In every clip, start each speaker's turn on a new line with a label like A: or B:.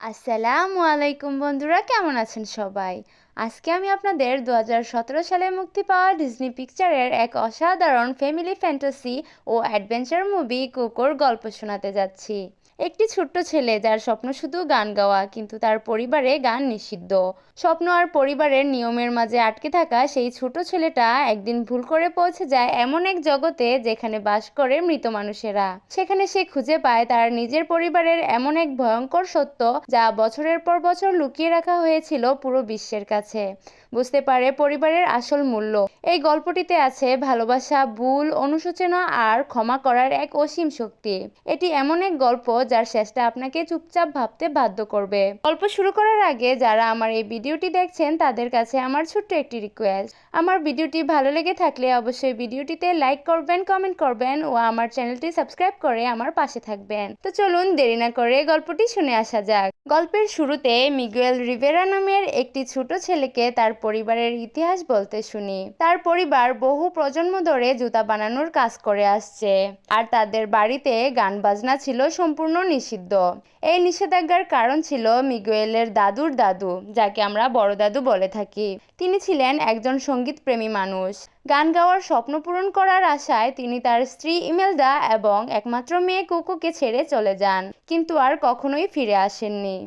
A: আসসালামু আলাইকুম বন্ধুরা, কেমন আছেন সবাই? আজকে আমি আপনাদের 2017 সালে মুক্তি পাওয়া ডিজনি পিকচারের এক অসাধারণ ফ্যামিলি ফ্যান্টাসি ও অ্যাডভেঞ্চার মুভি কোকোর গল্প শোনাতে যাচ্ছি। একটি ছোট্ট ছেলে যার স্বপ্ন শুধু গান গাওয়া, কিন্তু তার পরিবারে গান নিষিদ্ধ। স্বপ্ন আর পরিবারের নিয়মের মাঝে আটকে থাকা সেই ছোট ছেলেটা একদিন ভুল করে পৌঁছে যায় এমন এক জগতে যেখানে বাস করে মৃত মানুষেরা। সেখানে সে খুঁজে পায় তার নিজের পরিবারের এমন এক ভয়ঙ্কর সত্য যা বছরের পর বছর লুকিয়ে রাখা হয়েছিল পুরো বিশ্বের কাছে। বুঝতে পারে পরিবারের আসল মূল্য। এই গল্পটিতে আছে ভালোবাসা, ভুল, অনুশোচনা আর ক্ষমা করার এক অসীম শক্তি। এটি এমন এক গল্প যার শেষটা আপনাকে চুপচাপ ভাবতে বাধ্য করবে। গল্প শুরু করার আগে যারা আমার এই ভিডিওটি দেখছেন তাদের কাছে আমার ছোট্ট একটি রিকোয়েস্ট। আমার ভিডিওটি ভালো লেগে থাকলে অবশ্যই ভিডিওটিতে লাইক করবেন, কমেন্ট করবেন ও আমার চ্যানেলটি সাবস্ক্রাইব করে আমার পাশে থাকবেন। তো চলুন দেরি না করে গল্পটি শুনে আসা যাক। গল্পের শুরুতে মিগুয়েল রিভেরা নামের একটি ছোট ছেলেকে তার পরিবারের ইতিহাস বলতে শুনি। তার পরিবার বহু প্রজন্ম ধরে জুতা বানানোর কাজ করে আসছে, আর তাদের বাড়িতে গান বাজনা ছিল সম্পূর্ণ নিষিদ্ধ। এই নিষেধাজ্ঞার কারণ ছিল মিগুয়েলের দাদুর দাদু, যাকে আমরা বড় দাদু বলে থাকি। তিনি ছিলেন একজন সঙ্গীতপ্রেমী মানুষ। গান গাওয়ার স্বপ্ন পূরণ করার আশায় তিনি তার স্ত্রী ইমেলদা এবং একমাত্র মেয়ে কোকোকে ছেড়ে চলে যান, কিন্তু আর কখনোই ফিরে আসেননি।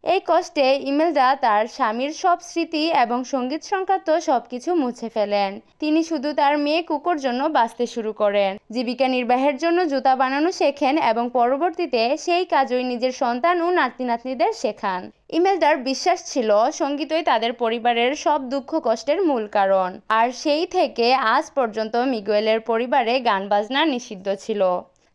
A: এই কষ্টে ইমেলদা তার স্বামীর সব স্মৃতি এবং সঙ্গীত সংক্রান্ত সবকিছু মুছে ফেলেন। তিনি শুধু তার মেয়ে কোকোর জন্য বাঁচতে শুরু করেন, জীবিকা নির্বাহের জন্য জুতা বানানো শেখেন এবং পরবর্তীতে সেই কাজই নিজের সন্তান ও নাতি নাতনিদের শেখান। ইমেলদার বিশ্বাস ছিল সঙ্গীতই তাদের পরিবারের সব দুঃখ কষ্টের মূল কারণ, আর সেই থেকে আজ পর্যন্ত মিগুয়েলের পরিবারে গান বাজনা নিষিদ্ধ ছিল।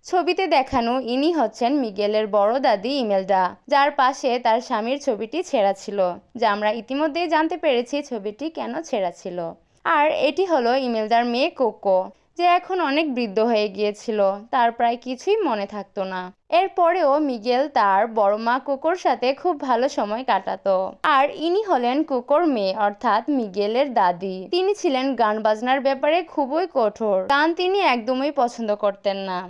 A: ছবিতে দেখানো ইনি হচ্ছেন মিগেলের বড় দাদি ইমেলদা, যার পাশে তার স্বামীর ছবিটি ছেঁড়া ছিল, যা আমরা ইতিমধ্যেই জানতে পেরেছি ছবিটি কেন ছেঁড়া ছিল। আর এটি হলো ইমেলদার মেয়ে কোকো, যে এখন অনেক বৃদ্ধ হয়ে গিয়েছিল, তার প্রায় কিছুই মনে থাকতো না। এরপরেও মিগেল তার বড় মা কোকোর সাথে খুব ভালো সময় কাটাতো। আর ইনি হলেন কোকোর মেয়ে অর্থাৎ মিগেলের দাদি। তিনি ছিলেন গান বাজনার ব্যাপারে খুবই কঠোর। গান তিনি একদমই পছন্দ করতেন না,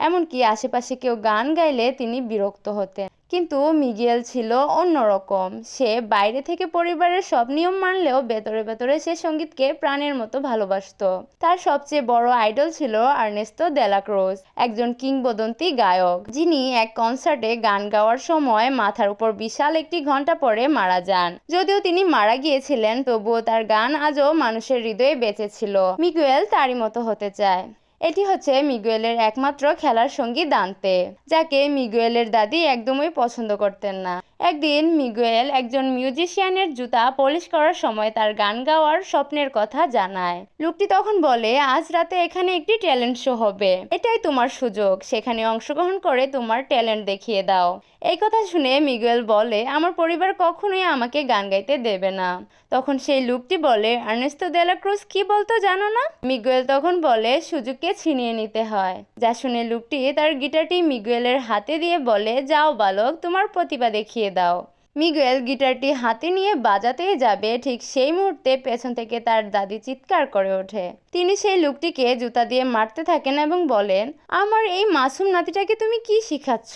A: এমনকি আশেপাশে কেউ গান গাইলে তিনি বিরক্ত হতেন। কিন্তু মিগেল ছিল অন্যরকম। সে বাইরে থেকে পরিবারের সব নিয়ম মানলেও ভেতরে ভেতরে সে সঙ্গীতকে প্রাণের মতো ভালোবাসতো। তার সবচেয়ে বড় আইডল ছিল আর্নেস্তো দে লা ক্রুজ, একজন কিংবদন্তি গায়ক, যিনি এক কনসার্টে গান গাওয়ার সময় মাথার উপর বিশাল একটি ঘণ্টা পরে মারা যান। যদিও তিনি মারা গিয়েছিলেন, তবুও তার গান আজও মানুষের হৃদয়ে বেঁচে ছিল। মিগুয়েল তারই মতো হতে চায়। এটি হচ্ছে মিগুয়েলের একমাত্র খেলার সঙ্গী দান্তে, যাকে মিগুয়েলের দাদি একদমই পছন্দ করতেন না। একদিন মিগুয়েল একজন মিউজিশিয়ানের জুতা পলিশ করার সময় তার গান গাওয়ার স্বপ্নের কথা জানায়। লোকটি তখন বলে, আজ রাতে এখানে একটি ট্যালেন্ট শো হবে, এটাই তোমার সুযোগ, সেখানে অংশগ্রহণ করে তোমার ট্যালেন্ট দেখিয়ে দাও। এই কথা শুনে মিগুয়েল বলে, আমার পরিবার কখনোই আমাকে গান গাইতে দেবে না। তখন সেই লোকটি বলে, আর্নেস্তো দে লা ক্রুজ কি বলতো জানো না? মিগুয়েল তখন বলে, সুযোগকে ছিনিয়ে নিতে হয়। যা শুনে লোকটি তার গিটারটি মিগুয়েলের হাতে দিয়ে বলে, যাও বালক, তোমার প্রতিভা দেখিয়ে দাও। মিগুয়েল গিটারটি হাতে নিয়ে বাজাতেই যাবে, ঠিক সেই মুহূর্তে পেছন থেকে তার দাদি চিৎকার করে ওঠে। তিনি সেই লোকটিকে জুতা দিয়ে মারতে থাকেন এবং বলেন, আমার এই মাসুম নাতিটাকে তুমি কি শিখাচ্ছ?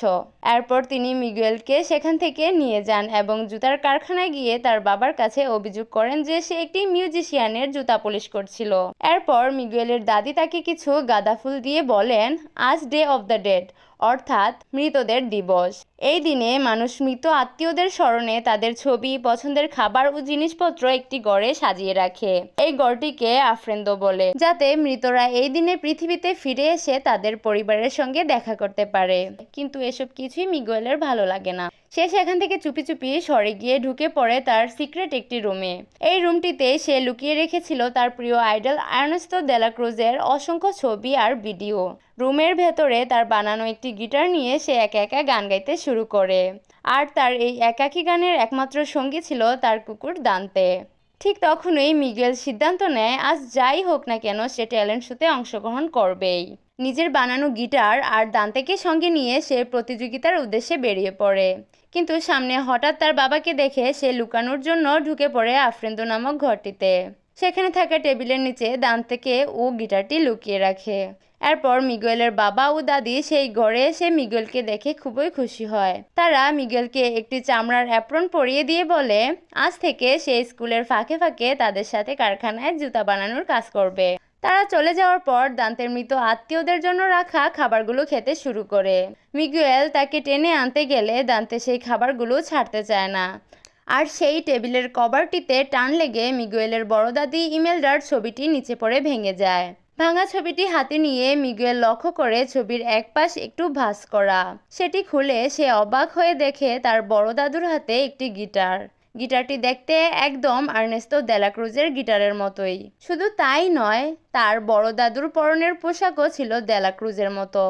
A: এরপর তিনি মিগুয়েলকে সেখান থেকে নিয়ে যান এবং জুতার কারখানায় গিয়ে তার বাবার কাছে অভিযোগ করেন যে সে একটি মিউজিশিয়ানের জুতা পলিশ করছিল। এরপর মিগুয়েলের দাদি তাকে কিছু গাঁদা ফুল দিয়ে বলেন, আজ ডে অফ দ্য ডেড, অর্থাৎ মৃতদের দিবস। এই দিনে মানুষ মৃত আত্মীয়দের স্মরণে তাদের ছবি, পছন্দের খাবার ও জিনিসপত্র একটি গড়ে সাজিয়ে রাখে। এই গড়টিকে আফরেন্দো বলে, যাতে মৃতরা এই দিনে পৃথিবীতে ফিরে এসে তাদের পরিবারের সঙ্গে দেখা করতে পারে। কিন্তু এসব কিছুই মিগুয়েলের ভালো লাগে না। সে সেখান থেকে চুপি চুপি সরে গিয়ে ঢুকে পড়ে তার সিক্রেট একটি রুমে। এই রুমটিতে সে লুকিয়ে রেখেছিল তার প্রিয় আইডল আর্নেস্তো দে লা ক্রুজের অসংখ্য ছবি আর ভিডিও। রুমের ভেতরে তার বানানো একটি গিটার নিয়ে সে একা একা গান গাইতে শুরু করে। আর তার এই একাকী গানের একমাত্র সঙ্গী ছিল তার কুকুর দান্তে। ঠিক তখনই মিগুয়েল সিদ্ধান্ত নেয়, আজ যাই হোক না কেন সে ট্যালেন্ট শোতে অংশগ্রহণ করবেই। নিজের বানানো গিটার আর দান্তেকে সঙ্গে নিয়ে সে প্রতিযোগিতার উদ্দেশ্যে বেরিয়ে পড়ে। কিন্তু সামনে হঠাৎ তার বাবাকে দেখে সে লুকানোর জন্য ঢুকে পড়ে আফরেন্দো নামক ঘরটিতে। সেখানে থাকা টেবিলের নিচে দান্তেকে ও গিটারটি লুকিয়ে রাখে। এরপর মিগুয়েলের বাবা ও দাদি সেই ঘরে এসে মিগুয়েলকে দেখে খুবই খুশি হয়। তারা মিগুয়েলকে একটি চামড়ার অ্যাপ্রন পরিয়ে দিয়ে বলে আজ থেকে সে স্কুলের ফাঁকে ফাঁকে তাদের সাথে কারখানায় জুতা বানানোর কাজ করবে। তারা চলে যাওয়ার পর দান্তের মৃত আত্মীয়দের জন্য রাখা খাবারগুলো খেতে শুরু করে। মিগুয়েল তাকে টেনে আনতে গেলে দান্তে সেই খাবারগুলো ছাড়তে চায় না। আর সেই টেবিলের কভারটিতে টান লেগে মিগুয়েলের বড় দাদি ইমেলডার ছবিটি নিচে পড়ে ভেঙে যায়। ভাঙা ছবিটি হাতে নিয়ে মিগুয়েল লক্ষ্য করে ছবির এক পাশ একটু ভাঁজ করা। সেটি খুলে সে অবাক হয়ে দেখে তার বড় দাদুর হাতে একটি গিটার। গিটারটি দেখতে একদম আর্নেস্তো দেলাক্রুজের গিটারের মতোই। শুধু তাই নয়, তার বড় দাদুর পরনের পোশাকও ছিল দেলাক্রুজের মতো।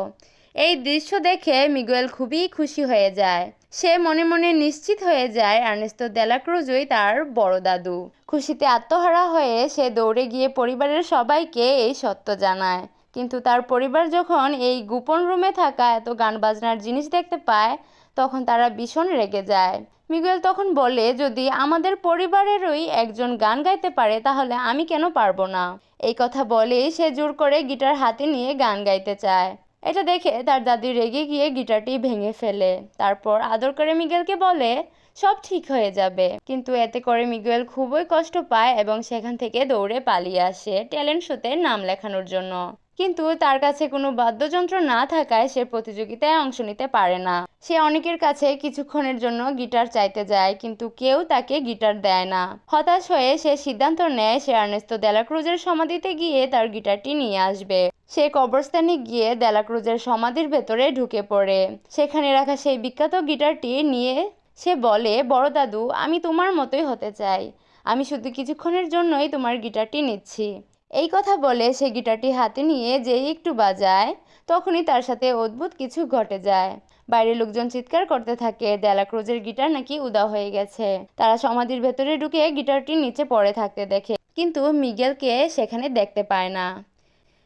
A: এই দৃশ্য দেখে মিগুয়েল খুবই খুশি হয়ে যায়। সে মনে মনে নিশ্চিত হয়ে যায় আর্নেস্তো দেলাক্রুজই তার বড় দাদু। খুশিতে আত্মহারা হয়ে সে দৌড়ে গিয়ে পরিবারের সবাইকে এই সত্য জানায়। কিন্তু তার পরিবার যখন এই গোপন রুমে থাকা এত গান বাজনার জিনিস দেখতে পায় তখন তারা ভীষণ রেগে যায়। মিগুয়েল তখন বলে যদি আমাদের পরিবারেরই একজন গান গাইতে পারে তাহলে আমি কেন পারবো না। এই কথা বলে সে জোর করে গিটার হাতে নিয়ে গান গাইতে চায়। এটা দেখে তার দাদি রেগে গিয়ে গিটারটি ভেঙে ফেলে। তারপর আদর করে মিগুয়েলকে বলে সব ঠিক হয়ে যাবে। কিন্তু এতে করে মিগুয়েল খুবই কষ্ট পায় এবং সেখান থেকে দৌড়ে পালিয়ে আসে ট্যালেন্ট শোতে নাম লেখানোর জন্য। কিন্তু তার কাছে কোনো বাদ্যযন্ত্র না থাকায় সে প্রতিযোগিতায় অংশ নিতে পারে না। সে অনেকের কাছে কিছুক্ষণের জন্য গিটার চাইতে যায় কিন্তু কেউ তাকে গিটার দেয় না। হতাশ হয়ে সে সিদ্ধান্ত নেয় সে আর্নেস্তো দেলাক্রুজের সমাধিতে গিয়ে তার গিটারটি নিয়ে আসবে। সে কবরস্থানে গিয়ে দেলাক্রুজের সমাধির ভেতরে ঢুকে পড়ে। সেখানে রাখা সেই বিখ্যাত গিটারটি নিয়ে সে বলে বড় দাদু আমি তোমার মতোই হতে চাই। আমি শুধু কিছুক্ষণের জন্যই তোমার গিটারটি নিচ্ছি। এই কথা বলে সে গিটারটি হাতে নিয়ে যেই একটু বাজায় তখনই তার সাথে অদ্ভুত কিছু ঘটে যায়। বাইরের লোকজন চিৎকার করতে থাকে দেলাক্রুজের গিটার নাকি উধাও হয়ে গেছে। তারা সমাধির ভেতরে ঢুকে গিটারটি নিচে পড়ে থাকতে দেখে কিন্তু মিগুয়েলকে সেখানে দেখতে পায় না।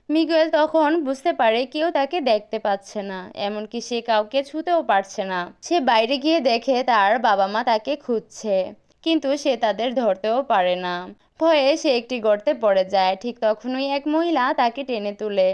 A: মিগুয়েল তখন বুঝতে পারে কেউ তাকে দেখতে পাচ্ছে না, এমনকি সে কাউকে ছুঁতেও পারছে না। সে বাইরে গিয়ে দেখে তার বাবা মা তাকে খুঁজছে কিন্তু সে তাদের ধরতেও পারে না। ভয়ে সে একটি গর্তে পড়ে যায়। ঠিক তখনই এক মহিলা তাকে টেনে তুলে,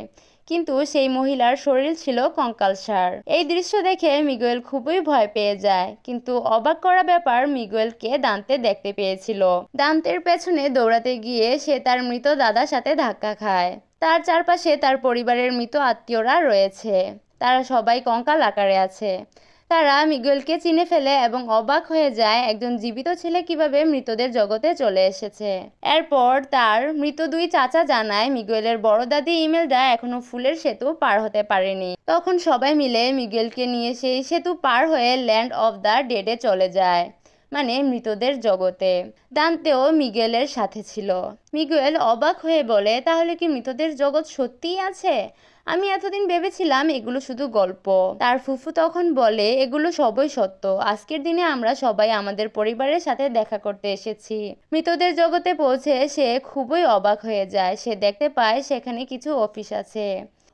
A: কিন্তু সেই মহিলার শরীর ছিল কঙ্কালসার। এই দৃশ্য দেখে মিগুয়েল খুবই ভয় পেয়ে যায়। কিন্তু অবাক করা ব্যাপার মিগুয়েলকে দান্তে দেখতে পেয়েছিল। দান্তের পেছনে দৌড়াতে গিয়ে সে তার মৃত দাদার সাথে ধাক্কা খায়। তার চারপাশে তার পরিবারের মৃত আত্মীয়রা রয়েছে, তারা সবাই কঙ্কাল আকারে আছে। তারা মিগুয়েলকে চিনে ফেলে এবং অবাক হয়ে যায় একজন জীবিত ছেলে কিভাবে মৃতদের জগতে চলে এসেছে। এরপর তার মৃত দুই চাচা জানায় মিগুয়েলের বড় দাদি ইমেলডা এখনো ফুলের সেতু পার হতে পারেনি। তখন সবাই মিলে মিগুয়েলকে নিয়ে সেই সেতু পার হয়ে ল্যান্ড অফ দ্য ডেডে চলে যায়, মানে মৃতদের জগতে। দান্তেও মিগুয়েলের সাথে ছিল। মিগুয়েল অবাক হয়ে বলে তাহলে কি মৃতদের জগৎ সত্যিই আছে? আমি এতদিন ভেবেছিলাম এগুলো শুধু গল্প। তার ফুফু তখন বলে এগুলো সবই সত্য। আজকের দিনে আমরা সবাই আমাদের পরিবারের সাথে দেখা করতে এসেছি। মৃতদের জগতে পৌঁছে সে খুবই অবাক হয়ে যায়। সে দেখতে পায় সেখানে কিছু অফিস আছে।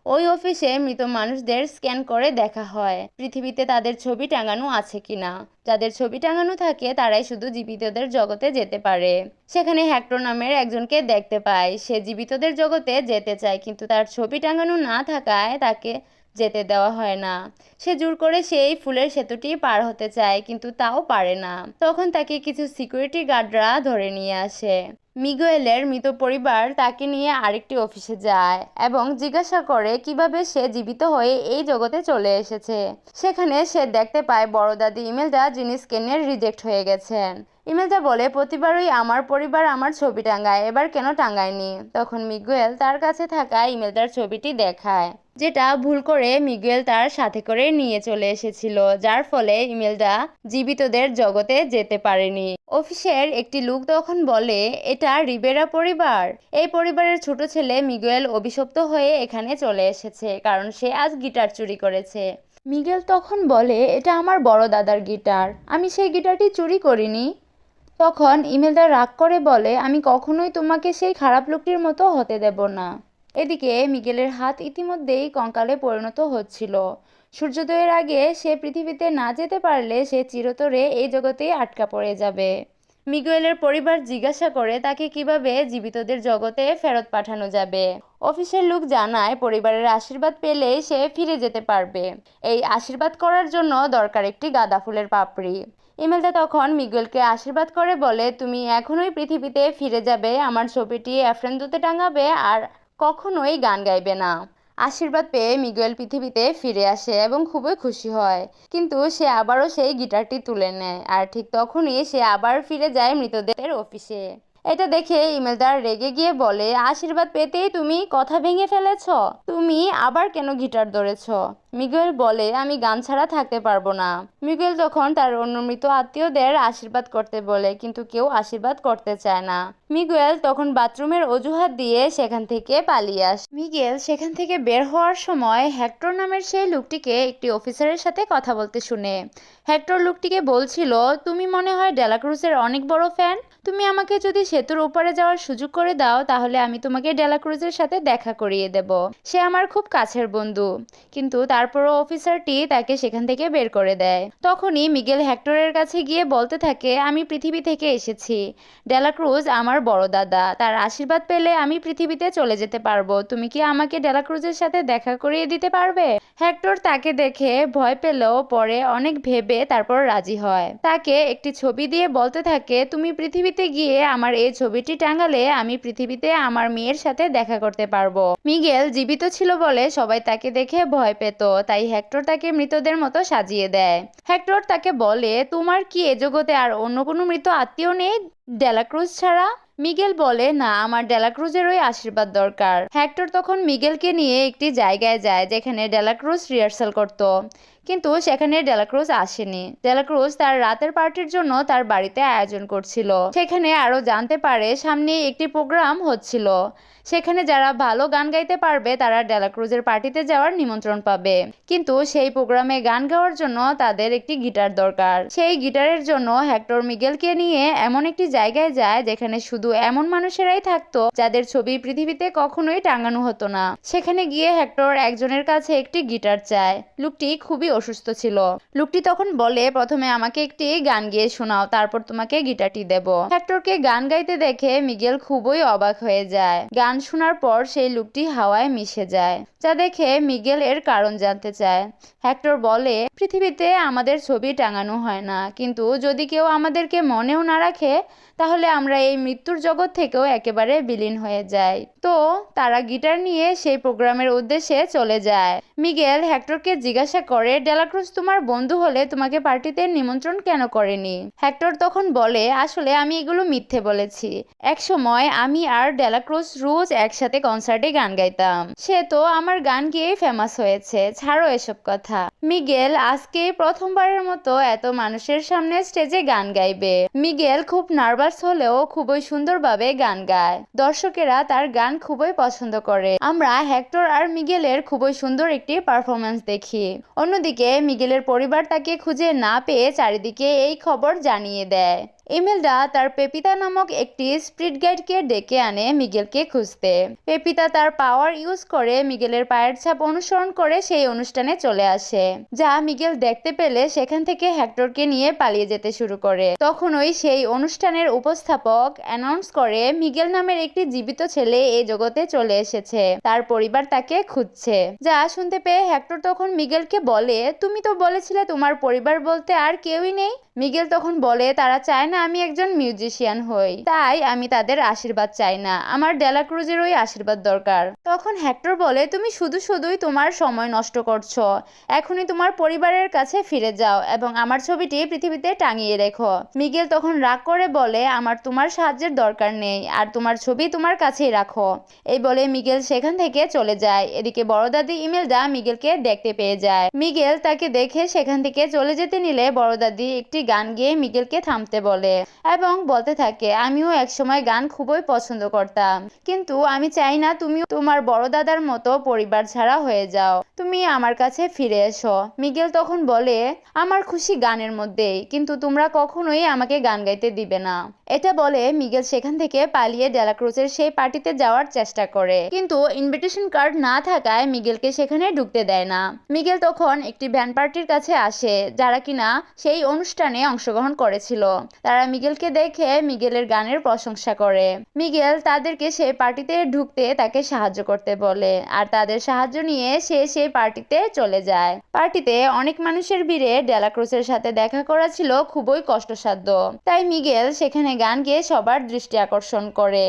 A: ওই অফিসে মৃত মানুষদের স্ক্যান করে দেখা হয় পৃথিবীতে তাদের ছবি টাঙানো আছে কিনা। যাদের ছবি টাঙানো থাকে তারাই শুধু জীবিতদের জগতে যেতে পারে। সেখানে হেক্টর নামের একজনকে দেখতে পায়। সে জীবিতদের জগতে যেতে চায় কিন্তু তার ছবি টাঙানো না থাকায় তাকে যেতে দেওয়া হয় না। সে জোর করে সেই ফুলের সেতুটি পার হতে চায় কিন্তু তাও পারে না। তখন তাকে কিছু সিকিউরিটি গার্ডরা ধরে নিয়ে আসে। মিগুয়েলের মৃত পরিবার তাকে নিয়ে আরেকটি অফিসে যায় এবং জিজ্ঞাসা করে কিভাবে সে জীবিত হয়ে এই জগতে চলে এসেছে। সেখানে সে দেখতে পায় বড় দাদি ইমেলডা যিনি স্ক্যানে রিজেক্ট হয়ে গেছেন। ইমেলডা বলে প্রতিবারই আমার পরিবার আমার ছবি টাঙ্গায়, এবার কেন টাঙ্গায়নি? তখন মিগুয়েল তার কাছে থাকা ইমেলডার ছবিটি দেখায়, যেটা ভুল করে মিগুয়েল তার সাথে করে নিয়ে চলে এসেছিল, যার ফলে ইমেলডা জীবিতদের জগতে যেতে পারেনি। অফিসের একটি লোক তখন বলে এটা রিবেরা পরিবার। এই পরিবারের ছোট ছেলে মিগুয়েল অভিশপ্ত হয়ে এখানে চলে এসেছে কারণ সে আজ গিটার চুরি করেছে। মিগুয়েল তখন বলে এটা আমার বড় দাদার গিটার, আমি সেই গিটারটি চুরি করিনি। তখন ইমেলডা রাগ করে বলে আমি কখনোই তোমাকে সেই খারাপ লোকটির মতো হতে দেব না। এদিকে মিগুয়েলের হাত ইতিমধ্যেই কঙ্কালে পরিণত হচ্ছিল। সূর্যোদয়ের আগে সে পৃথিবীতে না যেতে পারলে সে চিরতরে এই জগতেই আটকা পড়ে যাবে। মিগুয়েলের পরিবার জিজ্ঞাসা করে তাকে কিভাবে জীবিতদের জগতে ফেরত পাঠানো যাবে। অফিসের লোক জানায় পরিবারের আশীর্বাদ পেলেই সে ফিরে যেতে পারবে। এই আশীর্বাদ করার জন্য দরকার একটি গাঁদা ফুলের পাপড়ি। ইমেলটা তখন মিগুয়েলকে আশীর্বাদ করে বলে, তুমি এখনোই পৃথিবীতে ফিরে যাবে, আমার ছবিটি এফরেন্দোতে টাঙাবে আর কখনোই গান গাইবে না। আশীর্বাদ পেয়ে মিগুয়েল পৃথিবীতে ফিরে আসে এবং খুবই খুশি হয়, কিন্তু সে আবারও সেই গিটারটি তুলে নেয় আর ঠিক তখনই সে আবার ফিরে যায় মৃতদের অফিসে। এটা দেখে ইমেলদার রেগে গিয়ে বলে, আশীর্বাদ পেতেই তুমি কথা ভেঙে ফেলেছ, তুমি আবার কেন গিটার ধরেছ? মিগুয়েল বলে, আমি গান ছাড়া থাকতে পারবো না। মিগুয়েল তখন তার অন্য মৃত আত্মীয়দের আশীর্বাদ করতে বলে, কিন্তু কেউ আশীর্বাদ করতে চায় না। মিগুয়েল তখন বাথরুমের অজুহাত দিয়ে সেখান থেকে পালিয়ে আসে। মিগুয়েল সেখান থেকে বের হওয়ার সময় হেক্টর নামের সেই লোকটিকে একটি অফিসারের সাথে কথা বলতে শুনে। হেক্টর লোকটিকে বলছিল, তুমি মনে হয় ডেলাক্রুজের অনেক বড় ফ্যান, তুমি আমাকে যদি সেতুর উপরে যাওয়ার সুযোগ করে দাও তাহলে আমি তোমাকে ডেলাক্রুজের সাথে দেখা করিয়ে দেব। সে আমার খুব কাছের বন্ধু। কিন্তু তারপরও অফিসারটি তাকে সেখান থেকে বের করে দেয়। তখনই মিগেল হেক্টরের কাছে গিয়ে বলতে থাকে, আমি পৃথিবী থেকে এসেছি, ডেলাক্রুজ আমার বড় দাদা, তার আশীর্বাদ পেলে আমি পৃথিবীতে চলে যেতে পারবো, তুমি কি আমাকে ডেলাক্রুজের সাথে দেখা করিয়ে দিতে পারবে? হেক্টর তাকে দেখে ভয় পেলেও পরে অনেক ভেবে তারপর রাজি হয়। তাকে একটি ছবি দিয়ে বলতে থাকে, তুমি পৃথিবীতে গিয়ে আমার এই ছবিটি টাঙালে আমি পৃথিবীতে আমার মেয়ের সাথে দেখা করতে পারবো। মিগেল জীবিত ছিল বলে সবাই তাকে দেখে ভয় পেত, তাই হেক্টর তাকে মৃতদের মতো সাজিয়ে দেয়। হেক্টর তাকে বলে, তোমার কি এ জগতে আর অন্য কোনো মৃত আত্মীয় নেই ডেলাক্রুজ ছাড়া? মিগেল বলে, না, আমার ডেলাক্রুজের ওই আশীর্বাদ দরকার। হেক্টর তখন মিগেলকে নিয়ে একটি জায়গায় যায় যেখানে ডেলাক্রুজ রিহার্সাল করত, কিন্তু সেখানে ডেলাক্রুজ আসেনি। ডেলাক্রুজ তার রাতের পার্টির জন্য তার বাড়িতে আয়োজন করছিল। সেখানে আরো জানতে পারে সামনে একটি প্রোগ্রাম হচ্ছিল, সেখানে যারা ভালো গান গাইতে পারবে তারা ডেলাক্রুজের পার্টিতে যাওয়ার নিমন্ত্রণ পাবে। কিন্তু সেই প্রোগ্রামে গান গাওয়ার জন্য তাদের একটি গিটার দরকার। সেই গিটারের জন্য হেক্টর মিগেলকে নিয়ে এমন একটি জায়গায় যায় যেখানে শুধু এমন মানুষেরাই থাকতো যাদের ছবি পৃথিবীতে কখনোই টাঙানো হতো না। সেখানে গিয়ে হেক্টর একজনের কাছে একটি গিটার চায়। লোকটি খুবই অসুস্থ ছিল। লোকটি তখন বলে, প্রথমে আমাকে একটি গান গেয়ে শোনাও, তারপর তোমাকে গিটারটি দেব। হেক্টরকে গান গাইতে দেখে মিগেল খুবই অবাক হয়ে যায়। গান শোনার পর সেই লোকটি হাওয়ায় মিশে যায়, যা দেখে মিগেল এর কারণ জানতে চায়। হেক্টর বলে, পৃথিবীতে আমাদের ছবি টাঙানো হয় না, কিন্তু যদি কেউ আমাদেরকে মনেও না রাখে তাহলে আমরা এই মৃত্যুর জগৎ থেকেও একেবারে বিলীন হয়ে যাই। তো তারা গিটার নিয়ে সেই প্রোগ্রামের উদ্দেশ্যে চলে যায়। মিগেল হেক্টরকে জিজ্ঞাসা করে, ডেলাক্রুজ তোমার বন্ধু হলে তোমাকে পার্টিতে নিমন্ত্রণ কেন করেনি? হেক্টর তখন বলে, আসলে আমি এগুলো মিথ্যে বলেছি। এক সময় আমি আর ডেলাক্রুজ রোজ একসাথে কনসার্টে গান গাইতাম, সে তো আমার গান গেয়ে ফেমাস হয়েছে, ছাড়ো এসব কথা। মিগেল আজকে প্রথমবারের মতো এত মানুষের সামনে স্টেজে গান গাইবে। মিগেল খুব নার্ভাস হলেও খুবই সুন্দরভাবে গান গায়। দর্শকেরা তার গান খুবই পছন্দ করে। আমরা হেক্টর আর মিগেলের খুবই সুন্দর একটি পারফরমেন্স দেখি। অন্যদিকে মিগেলের পরিবার তাকে খুঁজে না পেয়ে চারিদিকে এই খবর জানিয়ে দেয়। ইমেলডা তার পেপিতা নামক একটি স্পিরিট গাইডকে ডেকে আনে মিগেলকে খুঁজতে। পেপিতা তার পাওয়ার ইউজ করে মিগেলের পায়ের ছাপ অনুসরণ করে সেই অনুষ্ঠানে চলে আসে, যা মিগেল দেখতে পেলে সেখান থেকে হেক্টরকে নিয়ে পালিয়ে যেতে শুরু করে। তখনই সেই অনুষ্ঠানের উপস্থাপক অ্যানাউন্স করে মিগেল নামের একটি জীবিত ছেলে এই জগতে চলে এসেছে, তার পরিবার তাকে খুঁজছে। যা শুনতে পেয়ে হেক্টর তখন মিগেলকে বলে, তুমি তো বলেছিলে তোমার পরিবার বলতে আর কেউই নেই। মিগেল তখন বলে, তারা চায় না আমি একজন মিউজিশিয়ান হই, তাই আমি তাদের আশীর্বাদ চাই না, আমার ডেলাক্রুজের ওই আশীর্বাদ দরকার। তখন হেক্টর বলে, তুমি শুধুই তোমার সময় নষ্ট করছো, এখনই তোমার পরিবারের কাছে ফিরে যাও এবং আমার ছবিটি পৃথিবীতে টাঙিয়ে রেখো। মিগেল তখন রাগ করে বলে, আমার তোমার সাহায্যের দরকার নেই, আর তোমার ছবি তোমার কাছেই রাখো। এই বলে মিগেল সেখান থেকে চলে যায়। এদিকে বড় দাদি ইমেলডা মিগেলকে দেখতে পেয়ে যায়। মিগেল তাকে দেখে সেখান থেকে চলে যেতে নিলে বড় দাদি একটি গান গেয়ে মিগেলকে থামতে বলে এবং বলতে থাকে, আমিও একসময় গান খুবই পছন্দ করতাম, কিন্তু আমি চাই না তুমি তোমার বড় দাদার মতো পরিবার ছাড়া হয়ে যাও, তুমি আমার কাছে ফিরে এসো। মিগেল তখন বলে, আমার খুশি গানের মধ্যেই, কিন্তু তোমরা কখনোই আমাকে গান গাইতে দিবে না। এটা বলে মিগেল সেখান থেকে পালিয়ে ডেলাক্রুজের সেই পার্টিতে যাওয়ার চেষ্টা করে, কিন্তু ইনভিটেশন কার্ড না থাকায় মিগেলকে সেখানে ঢুকতে দেয় না। মিগেল তখন একটি ব্যান্ড পার্টির কাছে আসে যারা কিনা সেই অনুষ্ঠানে অংশগ্রহণ করেছিল। তারা মিগেলকে দেখে মিগেলের গানের প্রশংসা করে। মিগেল তাদেরকে সেই পার্টিতে ঢুকতে তাকে সাহায্য করতে বলে, আর তাদের সাহায্য নিয়ে সে সেই পার্টিতে চলে যায়। পার্টিতে অনেক মানুষের ভিড়ে ডেলাক্রুজের সাথে দেখা করা ছিল খুবই কষ্টসাধ্য, তাই মিগেল সেখানে গান গেয়ে সবার দৃষ্টি আকর্ষণ করে।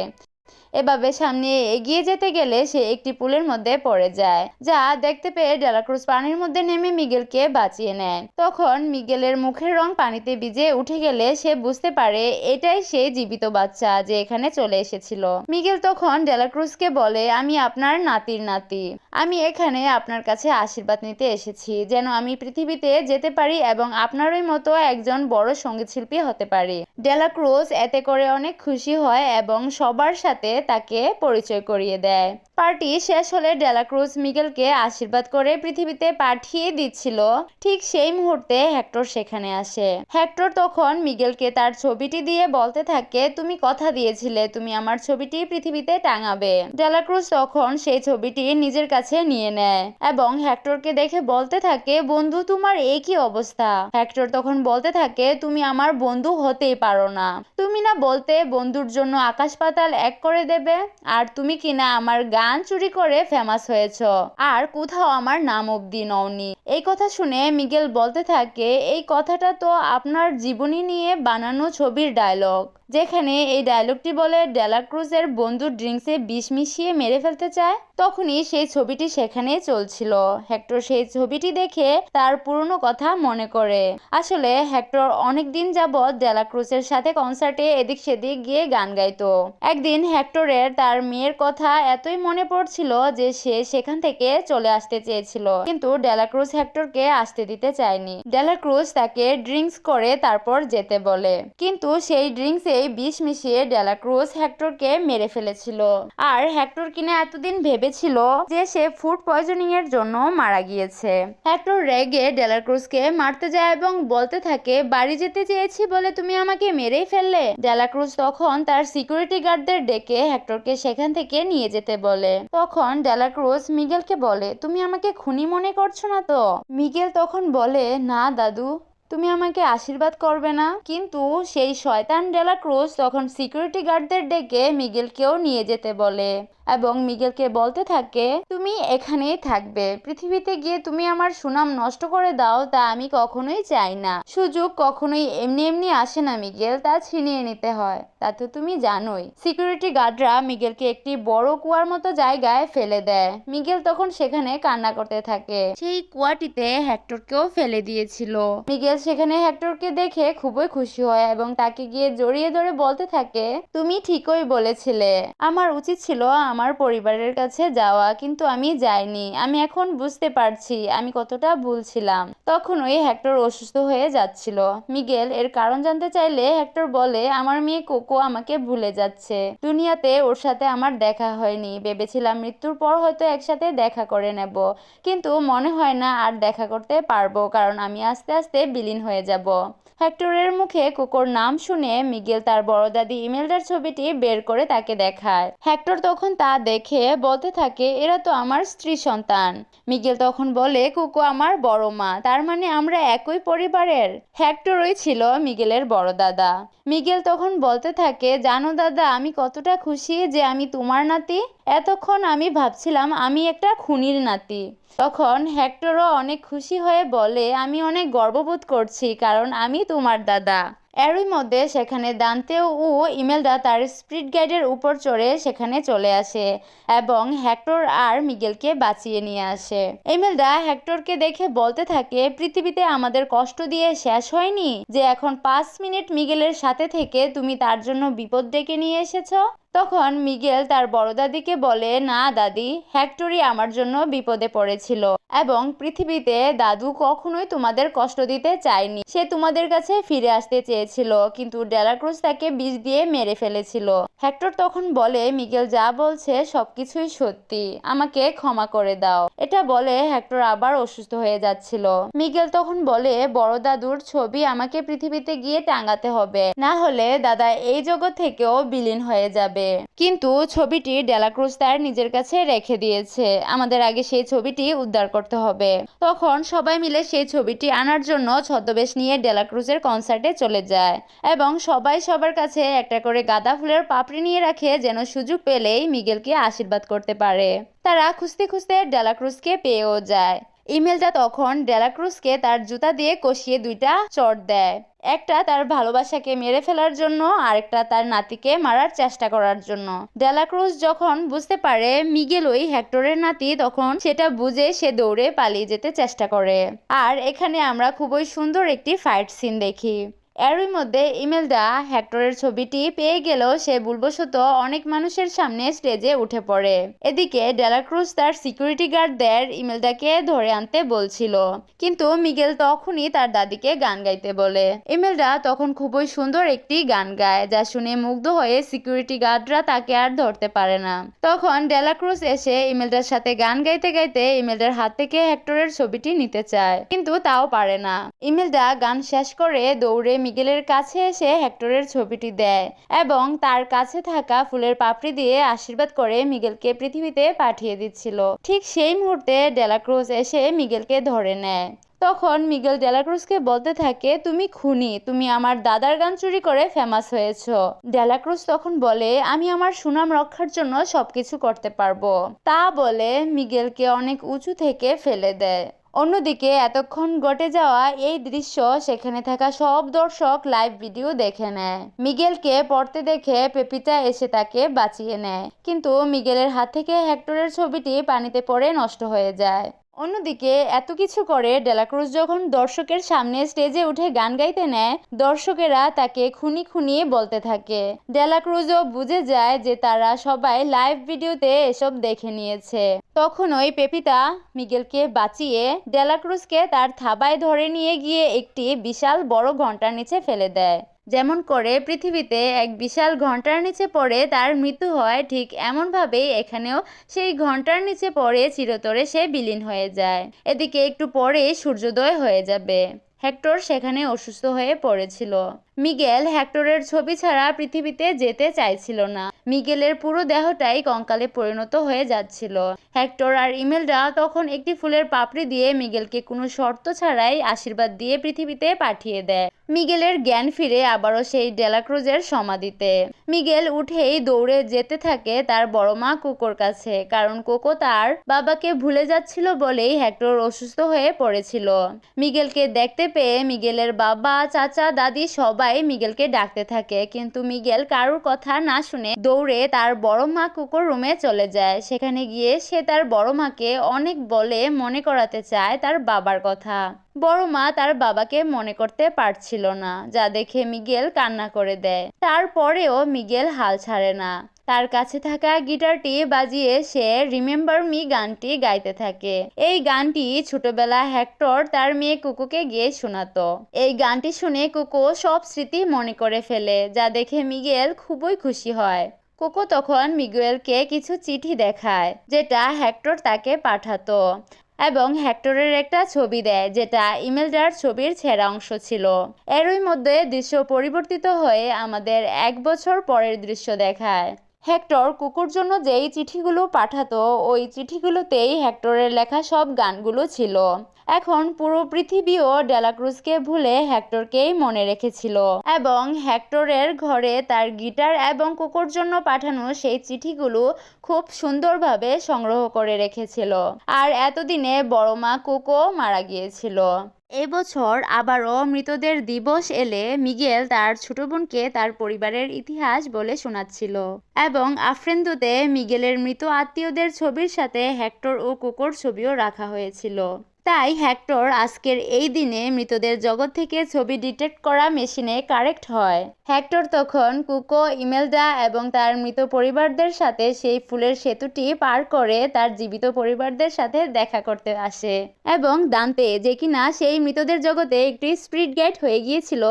A: এভাবে সামনে এগিয়ে যেতে গেলে সে একটি পুলের মধ্যে পড়ে যায়, যা দেখতে পেয়ে ডেলাক্রুজ পানির মধ্যে নেমে মিগেলকে বাঁচিয়ে নেয়। তখন মিগেলের মুখের রং পানিতে ভিজে উঠে গেলে সে বুঝতে পারে এটাই সেই জীবিত বাচ্চা যে এখানে চলে এসেছিল। মিগেল তখন ডেলাক্রুজকে বলে, আমি আপনার নাতির নাতি, আমি এখানে আপনার কাছে আশীর্বাদ নিতে এসেছি যেন আমি পৃথিবীতে যেতে পারি এবং আপনারই মতো একজন বড় সঙ্গীত শিল্পী হতে পারি। ডেলাক্রুজ এতে করে অনেক খুশি হয় এবং সবার সাথে তাকে পরিচয় করিয়ে দেয়। পার্টি শেষ হলে ডেলাক্রুজ মিগেলকে আশীর্বাদ করে পৃথিবীতে পাঠিয়ে দিচ্ছিল, ঠিক সেই মুহূর্তে হেক্টর সেখানে আসে। হেক্টর তখন মিগেলকে তার ছবিটি দিয়ে বলতে থাকে, তুমি কথা দিয়েছিলে তুমি আমার ছবিটি পৃথিবীতে টাঙাবে। ডেলাক্রুজ তখন সেই ছবিটি নিজের কাছে নিয়ে নেয় এবং হেক্টরকে দেখে বলতে থাকে, বন্ধু তোমার এই কি অবস্থা? হেক্টর তখন বলতে থাকে, তুমি আমার বন্ধু হতেই পারো না, তুমি না বলতে বন্ধুর জন্য আকাশ পাতাল এক করে দেবে, আর তুমি কিনা আমার গান চুরি করে ফেমাস হয়েছ, আর কোথাও আমার নাম অব্দি নওনি। এই কথা শুনে মিগেল বলতে থাকে, এই কথাটা তো আপনার জীবনী নিয়ে বানানো ছবির ডায়লগ, যেখানে এই ডায়লগটি বলে ডেলাক্রুজের বন্ধু ড্রিঙ্কসে বিষ মিশিয়ে মেরে ফেলতে চায়। তখনই সেই ছবিটি সেখানে চলছিল। হেক্টর সেই ছবিটি দেখে তার পুরনো কথা মনে করে। আসলে হেক্টর অনেকদিন যাবৎ ডেলাক্রুজের সাথে কনসার্টে এদিক সেদিক গিয়ে গান গাইতো। একদিন হেক্টরের তার মেয়ের কথা এতই মনে পড়ছিল যে সে সেখান থেকে চলে আসতে চেয়েছিল, কিন্তু ডেলাক্রুজ হেক্টরকে আসতে দিতে চায়নি। ডেলাক্রুজ তাকে ড্রিঙ্কস করে তারপর যেতে বলে, কিন্তু সেই ড্রিঙ্কসে বিষ মিশিয়ে ডেলাক্রুজ হেক্টরকে মেরে ফেলেছিল। আর হেক্টর কিনা এতদিন ভেবেছিল যে সে ফুড পয়জনিং এর জন্য মারা গিয়েছে। হেক্টর রেগে ডেলাক্রুজকে মারতে যায় এবং বলতে থাকে, বাড়ি যেতে চেয়েছি বলে তুমি আমাকে মেরেই ফেললে। ডেলাক্রুজ তখন তার সিকিউরিটি গার্ডদের ডেকে হেক্টরকে সেখান থেকে নিয়ে যেতে বলে। তখন ডেলাক্রুজ মিগেলকে বলে, তুমি আমাকে খুনি মনে করছো না তো? মিগেল তখন বলে, না দাদু, তুমি আমাকে আশীর্বাদ করবে না? কিন্তু সেই শয়তান ডেলাক্রুজ তখন সিকিউরিটি গার্ডদের ডেকে মিগেলকেও নিয়ে যেতে বলে এবং মিগেলকে বলতে থাকে, তুমি এখানেই থাকবে, পৃথিবীতে গিয়ে তুমি আমার সুনাম নষ্ট করে দাও তা আমি কখনোই চাই না। সুযোগ কখনোই এমনি এমনি আসে না মিগেল, তা ছিনিয়ে নিতে হয়, তা তো তুমি জানোই। সিকিউরিটি গার্ডরা মিগেলকে একটি বড় কুয়ার মতো জায়গায় ফেলে দেয়। মিগেল তখন সেখানে কান্না করতে থাকে। সেই কুয়াটিতে হেক্টরকেও ফেলে দিয়েছিল। মিগেল সেখানে হেক্টরকে দেখে খুবই খুশি হয় এবং তাকে গিয়ে জড়িয়ে ধরে বলতে থাকে, তুমি ঠিকই বলেছিলে, আমার উচিত ছিল আমার পরিবারের কাছে যাওয়া, কিন্তু আমি যাইনি। আমি এখন বুঝতে পারছি আমি কতটা ভুল ছিলাম। তখন ওই হেক্টর অসুস্থ হয়ে যাচ্ছিল। মিগেল এর কারণ জানতে চাইলে হেক্টর বলে, আমার মেয়ে কোকো আমাকে ভুলে যাচ্ছে, দুনিয়াতে ওর সাথে আমার দেখা হয়নি, ভেবেছিলাম মৃত্যুর পর হয়তো একসাথে দেখা করে নেব, কিন্তু মনে হয় না আর দেখা করতে পারবো, কারণ আমি আস্তে আস্তে বিলীন হয়ে যাব। হেক্টরের মুখে কোকোর নাম শুনে মিগেল তার বড় দাদি ইমেলডার ছবিটি বের করে তাকে দেখায়। হেক্টর তখন তা দেখে বলতে থাকে, এরা তো আমার স্ত্রী সন্তান। মিগেল তখন বলে, কোকো আমার বড় মা, তার মানে আমরা একই পরিবারের। হেক্টরই ছিল মিগেলের বড় দাদা। মিগেল তখন বলতে থাকে, জানো দাদা, আমি কতটা খুশি যে আমি তোমার নাতি, এতক্ষণ আমি ভাবছিলাম আমি একটা খুনির নাতি। তখন হেক্টরও অনেক খুশি হয়ে বলে, আমি অনেক গর্ববোধ করছি কারণ আমি তোমার দাদা। এরই মধ্যে সেখানে দান্তে ও ইমেলডা তার স্পিরিট গাইডের উপর চড়ে সেখানে চলে আসে এবং হেক্টর আর মিগেলকে বাঁচিয়ে নিয়ে আসে। ইমেলডা হেক্টরকে দেখে বলতে থাকে, পৃথিবীতে আমাদের কষ্ট দিয়ে শেষ হয়নি যে এখন 5 মিনিট মিগেলের সাথে থেকে তুমি তার জন্য বিপদ ডেকে নিয়ে এসেছ? তখন মিগেল তার বড় দাদিকে বলে, না দাদি, হেক্টরই আমার জন্য বিপদে পড়েছিল এবং পৃথিবীতে দাদু কখনোই তোমাদের কষ্ট দিতে চায়নি। সে তোমাদের কাছে ফিরে আসতে চেয়েছিল, কিন্তু ডেলাক্রুজ তাকে বিষ দিয়ে মেরে ফেলেছিল। হেক্টর তখন বলে, মিগেল যা বলছে সবকিছুই সত্যি, আমাকে ক্ষমা করে দাও। এটা বলে হেক্টর আবার অসুস্থ হয়ে যাচ্ছিল। মিগেল তখন বলে, বড় দাদুর ছবি আমাকে পৃথিবীতে গিয়ে টাঙাতে হবে, না হলে দাদা এই জগৎ থেকেও বিলীন হয়ে যাবে। কিন্তু ছবিটি ডেলাক্রুজ তার নিজের কাছে রেখে দিয়েছে, আমাদের আগে সেই ছবিটি উদ্ধার করতে হবে। তখন সবাই মিলে সেই ছবিটি আনার জন্য ছদ্মবেশ নিয়ে ডেলাক্রুজের কনসার্টে চলে যায় এবং সবাই সবার কাছে একটা করে গাঁদা ফুলের পাপড়ি নিয়ে রাখে, যেন সুযোগ পেলেই মিগেলকে আশীর্বাদ করতে পারে। তারা খুঁজতে খুঁজতে ডেলাক্রুজকে পেয়েও যায়। ইমেলটা তখন ডেলাক্রুজকে তার জুতা দিয়ে কষিয়ে দুইটা চড় দেয়, একটা তার ভালোবাসাকে মেরে ফেলার জন্য, আরেকটা তার নাতিকে মারার চেষ্টা করার জন্য। ডেলাক্রুজ যখন বুঝতে পারে মিগেলই হেক্টরের নাতি, তখন সেটা বুঝে সে দৌড়ে পালিয়ে যেতে চেষ্টা করে। আর এখানে আমরা খুবই সুন্দর একটি ফাইট সিন দেখি। এরই মধ্যে ইমেলডা হেক্টরের ছবিটি পেয়ে গেলেও সে ভুলবশত অনেক মানুষের সামনে স্টেজে উঠে পড়ে। এদিকে ডেলাক্রুজ তার সিকিউরিটি গার্ডদের ইমেলডাকে ধরে আনতে বলছিল, কিন্তু মিগেল তখনই তার দাদিকে গান গাইতে বলে। ইমেলডা তখন খুবই সুন্দর একটি গান গায়, যা শুনে মুগ্ধ হয়ে সিকিউরিটি গার্ডরা তাকে আর ধরতে পারে না। তখন ডেলাক্রুজ এসে ইমেলডার সাথে গান গাইতে গাইতে ইমেলডার হাত থেকে হেক্টরের ছবিটি নিতে চায়, কিন্তু তাও পারে না। ইমেলডা গান শেষ করে দৌড়ে মিগেলের কাছে এসে হেক্টরের ছবিটি দেয় এবং তার কাছে থাকা ফুলের পাপড়ি দিয়ে আশীর্বাদ করে মিগেলকে পৃথিবীতে পাঠিয়ে দিচ্ছিল। ঠিক সেই মুহূর্তে ডেলাক্রুজ এসে মিগেলকে ধরে নেয়। তখন মিগেল ডেলাক্রুজকে বলতে থাকে, তুমি খুনি, তুমি আমার দাদার গান চুরি করে ফেমাস হয়েছো। ডেলাক্রুজ তখন বলে, আমি আমার সুনাম রক্ষার জন্য সবকিছু করতে পারবো। তা বলে মিগেলকে অনেক উঁচু থেকে ফেলে দেয়। অন্যদিকে এতক্ষণ ঘটে যাওয়া এই দৃশ্য সেখানে থাকা সব দর্শক লাইভ ভিডিও দেখে নেয়। মিগেলকে পড়তে দেখে পেপিতা এসে তাকে বাঁচিয়ে নেয়, কিন্তু মিগেলের হাত থেকে হেক্টরের ছবিটি পানিতে পড়ে নষ্ট হয়ে যায়। অন্যদিকে এত কিছু করে ডেলাক্রুজ যখন দর্শকের সামনে স্টেজে উঠে গান গাইতে নেয়, দর্শকেরা তাকে খুনি খুনি বলতে থাকে। ডেলাক্রুজও বুঝে যায় যে তারা সবাই লাইভ ভিডিওতে এসব দেখে নিয়েছে। তখন ওই পেপিতা মিগেলকে বাঁচিয়ে ডেলাক্রুজকে তার থাবায় ধরে নিয়ে গিয়ে একটি বিশাল বড় ঘন্টার নিচে ফেলে দেয়। যেমন করে পৃথিবীতে এক বিশাল ঘন্টার নিচে পড়ে তার মৃত্যু হয়, ঠিক এমনভাবেই এখানেও সেই ঘন্টার নিচে পড়ে চিরতরে সে বিলীন হয়ে যায়। এদিকে একটু পরে সূর্যোদয় হয়ে যাবে। হেক্টর সেখানে অসুস্থ হয়ে পড়েছিল। মিগেল হেক্টরের ছবি ছাড়া পৃথিবীতে যেতে চাইছিল না। মিগেলের পুরো দেহটাই কঙ্কালে পরিণত হয়ে যাচ্ছিল। হেক্টর আর ইমেলডা তখন একটি ফুলের পাপড়ি দিয়ে মিগেলকে কোনো শর্ত ছাড়াই আশীর্বাদ দিয়ে পৃথিবীতে পাঠিয়ে দেয়। মিগেলের জ্ঞান ফিরে আবারও সেই ডেলাক্রুজের সমাধিতে। মিগেল উঠেই দৌড়ে যেতে থাকে তার বড় মা কোকোর কাছে, কারণ কোকো তার বাবাকে ভুলে যাচ্ছিল বলেই হেক্টর অসুস্থ হয়ে পড়েছিল। মিগেলকে দেখতে পেয়ে মিগেলের বাবা, চাচা, দাদি সবাই মিগেলকে ডাকতে থাকে, কিন্তু মিগেল কারোর কথা না শুনে দৌড়ে তার বড় মা কোকোর রুমে চলে যায়। সেখানে গিয়ে সে তার বড় মাকে অনেক বলে মনে করাতে চায় তার বাবার কথা। বড় মা তার বাবাকে মনে করতে পারছিল না, যা দেখে মিগেল কান্না করে দেয়। তারপরেও মিগেল হাল ছাড়ে না। তার কাছে থাকা গিটারটি বাজিয়ে সে রিমেম্বার মি গানটি গাইতে থাকে। এই গানটি ছোটবেলা হেক্টর তার মেয়ে কোকোকে গিয়ে শোনাতো। এই গানটি শুনে কোকো সব স্মৃতি মনে করে ফেলে, যা দেখে মিগেল খুবই খুশি হয়। কোকো তখন মিগুয়েলকে কিছু চিঠি দেখায়, যেটা হেক্টর তাকে পাঠাতো, এবং হেক্টরের একটা ছবি দেয়, যেটা ইমেলডার ছবির ছেঁড়া অংশ ছিল। এরই মধ্যে দৃশ্য পরিবর্তিত হয়ে আমাদের 1 বছর পরের দৃশ্য দেখায়। হেক্টর কুকুর জন্য যেই চিঠিগুলো পাঠাতো, ওই চিঠিগুলোতেই হেক্টরের লেখা সব গানগুলো ছিল। এখন পুরো পৃথিবীও ডেলাক্রুজকে ভুলে হেক্টরকেই মনে রেখেছিল, এবং হেক্টরের ঘরে তার গিটার এবং কোকোর জন্য পাঠানো সেই চিঠিগুলো খুব সুন্দরভাবে সংগ্রহ করে রেখেছিল। আর এতদিনে বড় মা কোকো মারা গিয়েছিল। এবছর আবারও মৃতদের দিবস এলে মিগেল তার ছোট বোনকে তার পরিবারের ইতিহাস বলে শোনাচ্ছিল, এবং আফ্রেন্দুতে মিগেলের মৃত আত্মীয়দের ছবির সাথে হেক্টর ও কোকোর ছবিও রাখা হয়েছিল। তাই হেক্টর আজকের এই দিনে মৃতদের জগৎ থেকে ছবি ডিটেক্ট করা মেশিনে কারেক্ট হয়। হেক্টর তখন কুকো, ইমেলডা এবং তার মৃত পরিবারদের সাথে সেই ফুলের সেতুটি পার করে তার জীবিত পরিবারদের সাথে দেখা করতে আসে, এবং দান্তে, যে কিনা সেই মৃতদের জগতে একটি স্পিরিট গাইড হয়ে গিয়েছিল,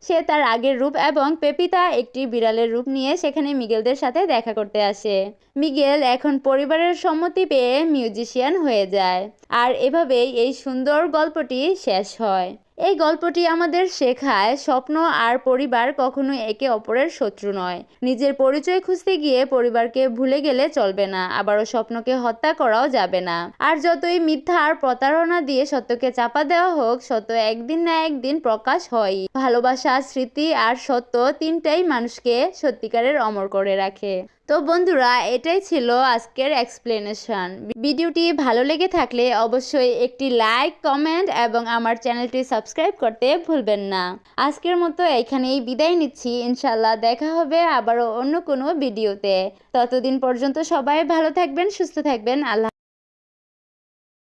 A: সে তার আগের রূপ এবং পেপিতা একটি বিড়ালের রূপ নিয়ে সেখানে মিগেলদের সাথে দেখা করতে আসে। মিগেল এখন পরিবারের সম্মতি পেয়ে মিউজিশিয়ান হয়ে যায়। আর এভাবেই এই সুন্দর গল্পটি শেষ হয়। এই গল্পটি আমাদের শেখায় স্বপ্ন আর পরিবার কখনো একে অপরের শত্রু নয়। নিজের পরিচয় খুঁজতে গিয়ে পরিবারকে ভুলে গেলে চলবে না, আবারও স্বপ্নকে হত্যা করাও যাবে না। আর যতই মিথ্যা আর প্রতারণা দিয়ে সত্যকে চাপা দেওয়া হোক, সত্য একদিন না একদিন প্রকাশ হয়। ভালোবাসা, স্মৃতি আর সত্য তিনটাই মানুষকে সত্যিকারের অমর করে রাখে। তো বন্ধুরা, এটাই ছিল আজকের এক্সপ্লেনেশন। ভিডিওটি ভালো লেগে থাকলে অবশ্যই একটি লাইক, কমেন্ট এবং আমার চ্যানেলটি সাবস্ক্রাইব করতে ভুলবেন না। আজকের মতো এখানেই বিদায় নিচ্ছি। ইনশাল্লাহ দেখা হবে আবারও অন্য কোনো ভিডিওতে। ততদিন পর্যন্ত সবাই ভালো থাকবেন, সুস্থ থাকবেন। আল্লাহ।